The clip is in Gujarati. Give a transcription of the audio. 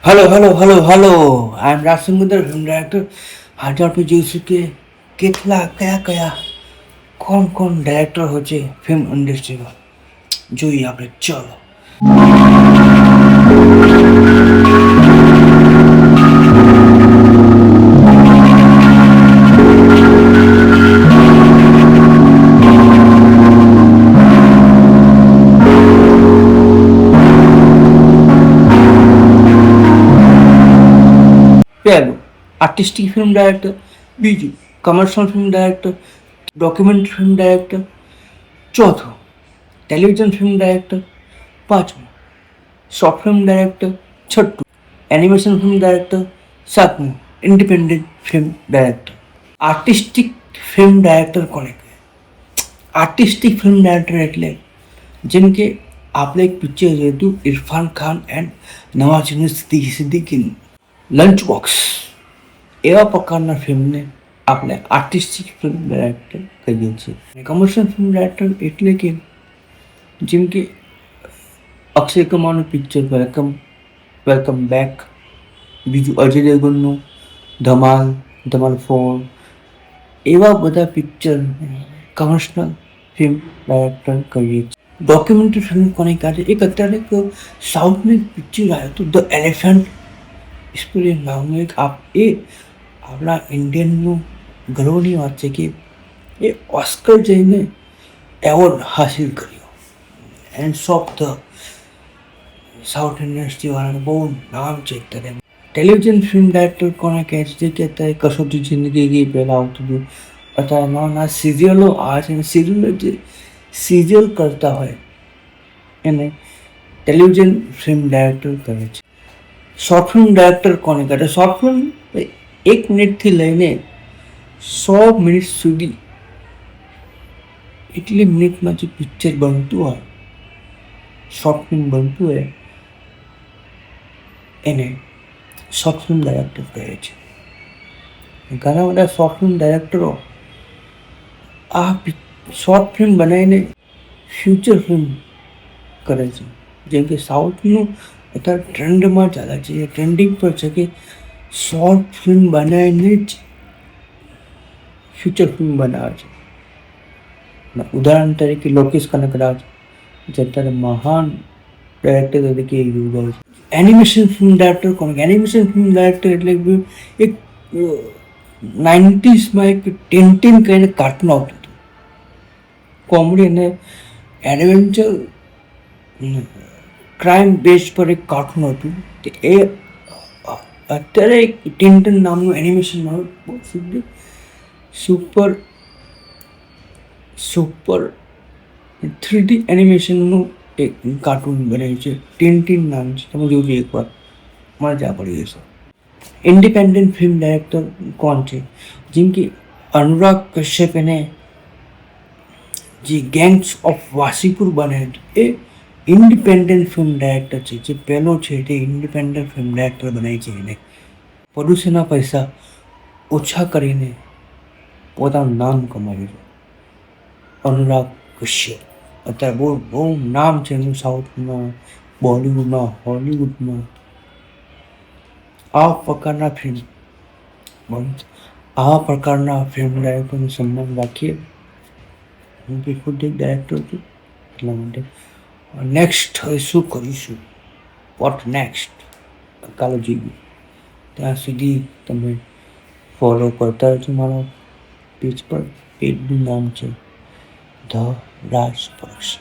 હેલો આઈ એમ રાજસુંદર ફિલ્મ ડાયરેક્ટર. આજે આપણે જોઈશું કે કયા કોણ ડાયરેક્ટર હોય છે ફિલ્મ ઇન્ડસ્ટ્રીમાં. જોઈએ આપણે, ચલો. પહેલું આર્ટિસ્ટિક ફિલ્મ ડાયરેક્ટર, બીજું commercial film director, documentary film director, ચોથું ટેલિવિઝન ફિલ્મ ડાયરેક્ટર, પાંચમું શોર્ટ ફિલ્મ ડાયરેક્ટર, છઠ્ઠું એનિમેશન ફિલ્મ ડાયરેક્ટર, સાતમું independent film director. Artistic film director કોને કહે? આર્ટિસ્ટિક ફિલ્મ ડાયરેક્ટર એટલે જેમ કે આપણે એક પિક્ચર જોયું હતું ઇરફાન ખાન એન્ડ નવાઝુદ્દીન સિદ્દીકીનું લંચ બોક્સ. એવા પ્રકારના ફિલ્મને આપણે આર્ટિસ્ટિક ફિલ્મ ડાયરેક્ટર કહીએ છીએ. કમર્શિયલ ફિલ્મ ડાયરેક્ટર એટલે કે જેમ કે અક્ષય કુમારનું પિક્ચર વેલકમ બેક, બીજું અજય દેવગનનું ધમાલ, ધમાલ 4, એવા બધા પિક્ચર કમર્શિયલ ફિલ્મ ડાયરેક્ટર કહીએ છીએ. ડોક્યુમેન્ટરી ફિલ્મ કોને કાઢે? એક અત્યારે એક સાઉથનું પિક્ચર આવ્યું હતું ધ એલિફન્ટ એક્સપિરિયન્સ નામનું એ આપણા ઇન્ડિયનનું ગર્વની વાત છે કે એ ઓસ્કર જઈને એવોર્ડ હાસિલ કર્યો. એન્ડ ઓફ ધ સાઉથ ઇન્ડસ્ટ્રીવાળાનું બહુ નામ છે અત્યારે. ટેલિવિઝન ફિલ્મ ડાયરેક્ટર કોને કહે છે કે અત્યારે કસોટી જિંદગી પહેલાં આવતું હતું, અત્યારે નવા સિરિયલો આવે છે. સિરિયલો જે સિરિયલ કરતા હોય એને ટેલિવિઝન ફિલ્મ ડાયરેક્ટર કહે છે. શોર્ટ ફિલ્મ ડાયરેક્ટર કોને કહે? શોર્ટ ફિલ્મ 1 મિનિટથી લઈને 100 મિનિટ સુધી એટલી મિનિટમાં જે પિક્ચર બનતું હોય, શોર્ટ ફિલ્મ બનતું હોય, એને શોર્ટ ફિલ્મ ડાયરેક્ટર કહે છે. ઘણા બધા શોર્ટ ફિલ્મ ડાયરેક્ટરો આ શોર્ટ ફિલ્મ બનાવીને ફ્યુચર ફિલ્મ કરે છે. જેમ કે સાઉથનું અત્યારે ટ્રેન્ડમાં ચાલે છે, એ ટ્રેન્ડિંગ પર છે કે શોર્ટ ફિલ્મ બનાવીને જ ફ્યુચર ફિલ્મ બનાવે છે. ઉદાહરણ તરીકે લોકેશ કનકરાજ જે અત્યારે મહાન ડાયરેક્ટર તરીકે યોજાય છે. એનિમેશન ફિલ્મ ડાયરેક્ટર કોણ? એનિમેશન ફિલ્મ ડાયરેક્ટર એટલે એક 90sમાં એક ટિન્ટિન કહીને કાર્ટૂન આવતું હતું, કોમેડી અને એડવેન્ચર ક્રાઇમ બેઝ પર એક કાર્ટૂન હતું. એ અત્યારે એક ટિન્ટિન નામનું એનિમેશન બહુ સુપર 3D એનિમેશનનું એક કાર્ટૂન બનાવ્યું છે. ટિન્ટિન નામ છે, તમે જોજો એકવાર, મજા પડી જશે. ઇન્ડિપેન્ડન્ટ ફિલ્મ ડાયરેક્ટર કોણ છે? જેમ કે અનુરાગ કશ્યપ એને જે ગેંગ્સ ઓફ વાસીપુર બનાવ્યું એ ઇન્ડિપેન્ડન્ટ ફિલ્મ ડાયરેક્ટર છે. જે પહેલો છે તે ઇન્ડિપેન્ડન્ટ ફિલ્મ ડાયરેક્ટર બનાવી છે. એને પ્રોડ્યુસરના પૈસા ઓછા કરીને પોતાનું નામ કમાવ્યું છે. અનુરાગ કશ્યપ અત્યારે બહુ નામ છે એનું સાઉથમાં, બોલિવૂડમાં, હોલિવૂડમાં. આવા પ્રકારના ફિલ્મ ડાયરેક્ટરનું સન્માન રાખીએ. હું બી ખુદ એક ડાયરેક્ટર છું, એટલા માટે નેક્સ્ટ હવે શું કરીશું, વોટ નેક્સ્ટ કાલે જોઈએ. ત્યાં સુધી તમે ફોલો કરતા રહેજો મારા પેજ પર. પેજનું નામ છે ધ રાજ પ્રોડક્શન.